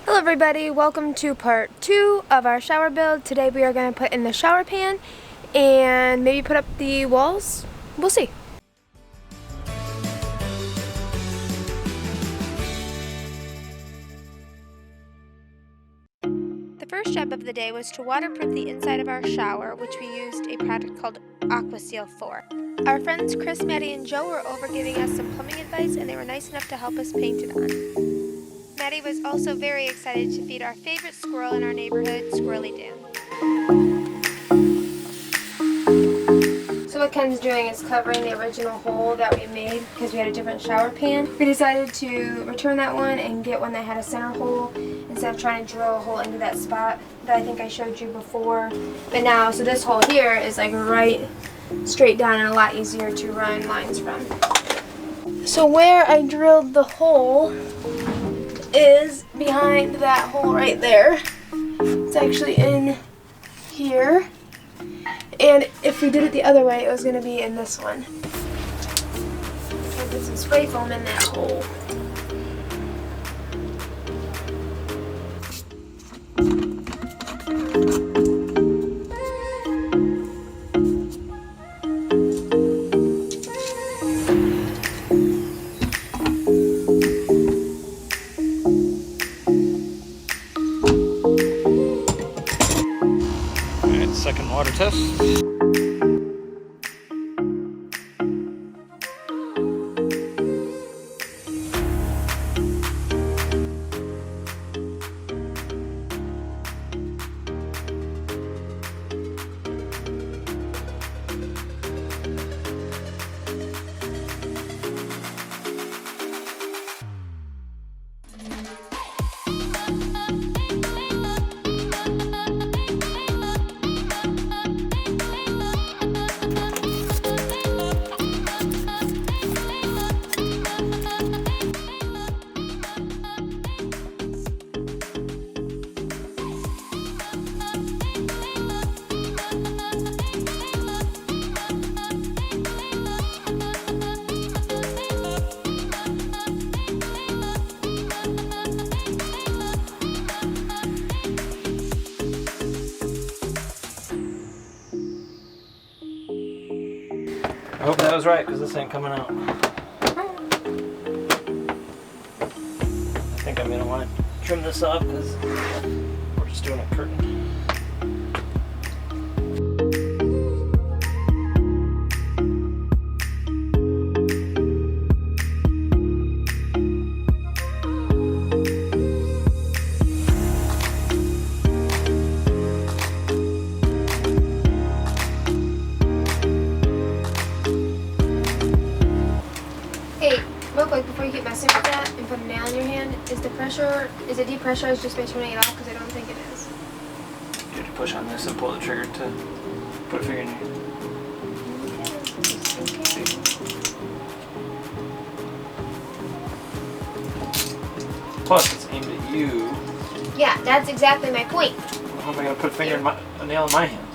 Hello everybody, welcome to part 2 of our shower build. Today we are going to put in the shower pan and maybe put up the walls. We'll see. The first job of the day was to waterproof the inside of our shower, which we used a product called Aquaseal for. Our friends Chris, Maddie, and Joe were over giving us some plumbing advice, and they were nice enough to help us paint it on. Maddie was also very excited to feed our favorite squirrel in our neighborhood, Squirrely Dan. So what Ken's doing is covering the original hole that we made because we had a different shower pan. We decided to return that one and get one that had a center hole instead of trying to drill a hole into that spot that I think I showed you before. But now, so this hole here is like right straight down and a lot easier to run lines from. So where I drilled the hole is behind that hole right there. It's actually in here. And if we did it the other way, it was going to be in this one. I put some spray foam in that hole. Second water test. I hope that was right, because this ain't coming out. I think I'm going to want to trim this off, because we're just doing a curtain. Real quick, before you get messing with that and put a nail in your hand, is it depressurized just by turning it off? Because I don't think it is. You have to push on this and pull the trigger to put a finger in your hand. Okay. Plus, it's aimed at you. Yeah, that's exactly my point. How am I going to put a nail in my hand?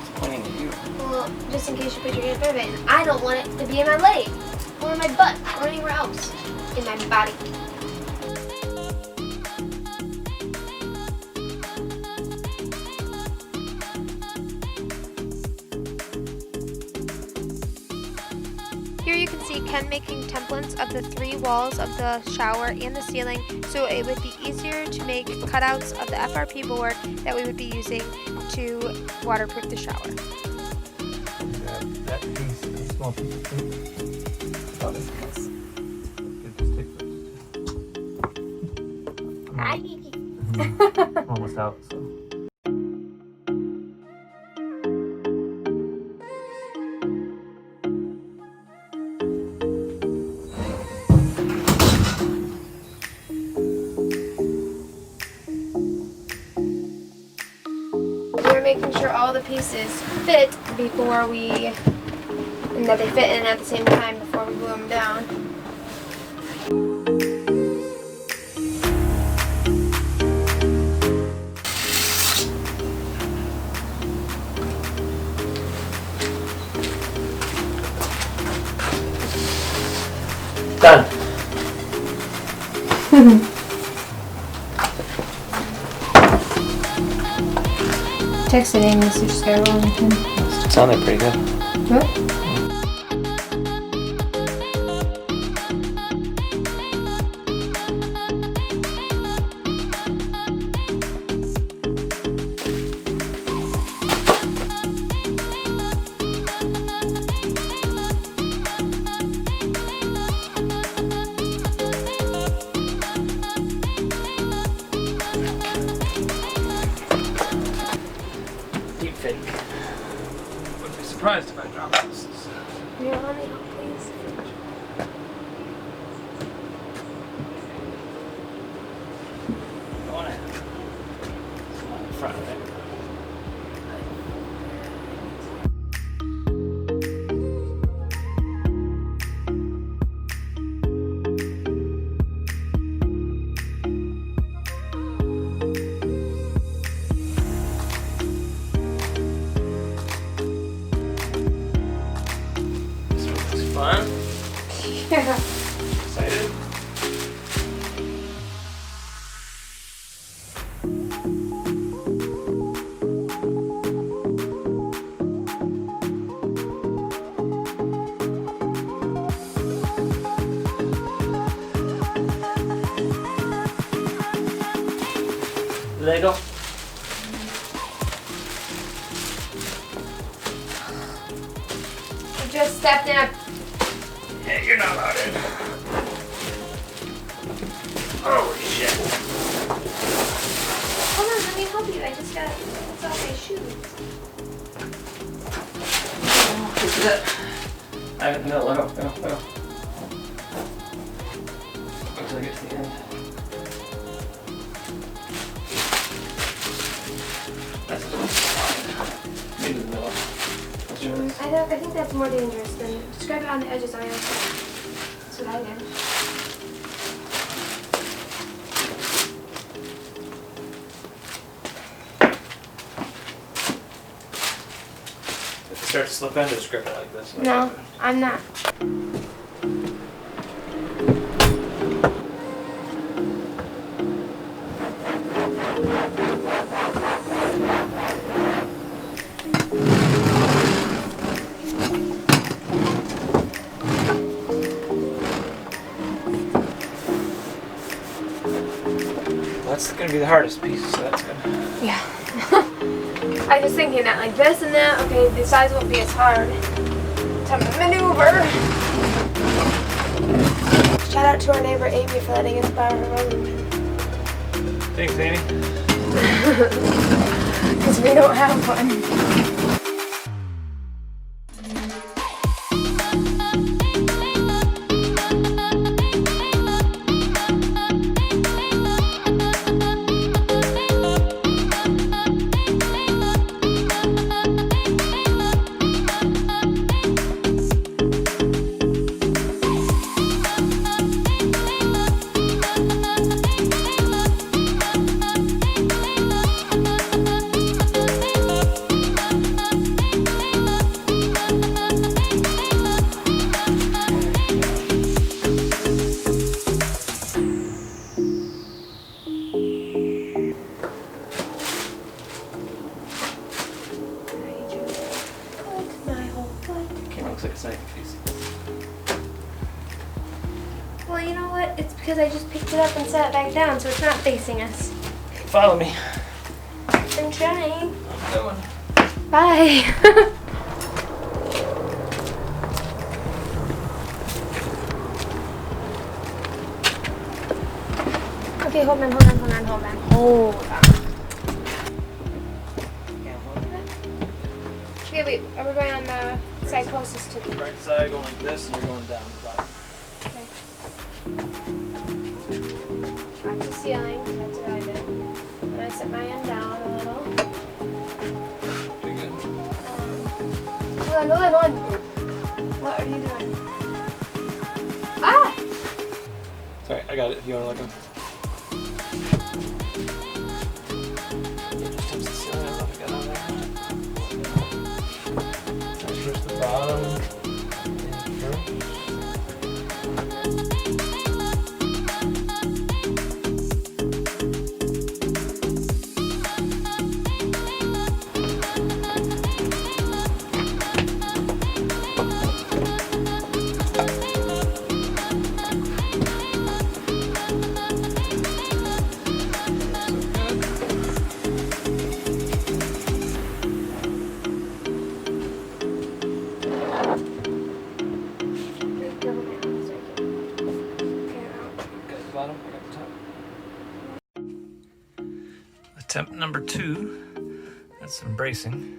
It's pointing at you. Well, just in case you put your hand in front of it, and I don't want it to be in my leg, or in my butt, or anywhere else in my body. Here you can see Ken making templates of the 3 walls of the shower and the ceiling, so it would be easier to make cutouts of the FRP board that we would be using to waterproof the shower. That piece, a small piece of tape. I'm almost out, so. We're making sure all the pieces fit before and that they fit in at the same time before we glue them down. Done. Texted Amy, so just gotta roll with him. It sounded pretty good. What? Deep fake. Wouldn't be surprised if I dropped this. Yeah, let me help, please. Go on ahead. It's not in front of it. This one looks fun. Yeah. Excited? Lego. You just stepped in a... Yeah, you're not allowed in. Holy shit. Hold on, let me help you. I just got... It's off my shoes. Look at that. No. Looks like it's the end. That's fine. Maybe the middle. What's yours? I think that's more dangerous than... Scrub it on the edges on the outside. That's what I did. If it starts to slip in, just grip it like this. No, I'm not. That's gonna be the hardest piece, so that's good. Yeah. I was thinking that like this and that, okay, the size won't be as hard to maneuver. Shout out to our neighbor Amy for letting us borrow her room. Thanks, Amy. Because we don't have one. Looks like a second piece. Well, you know what? It's because I just picked it up and set it back down, so it's not facing us. Follow me. I'm trying. I'm going. Bye. Okay, hold on. Okay, wait. Are we going on the side closest to the... Right side going like this, and you're going down the bottom. Okay. Back to ceiling. That's what I did. And I set my end down a little. Pretty good. Hold on. What are you doing? Ah! Sorry, I got it. If you want to look at just touch the ceiling. I don't know if I got on there. First the bottom. attempt number 2. That's some bracing.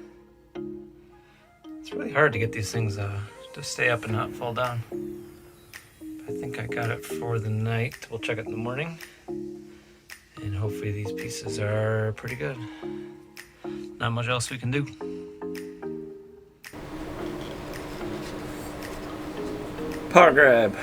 It's really hard to get these things to stay up and not fall down. I think I got it for the night. We'll check it in the morning. And hopefully these pieces are pretty good. Not much else we can do. Power grab.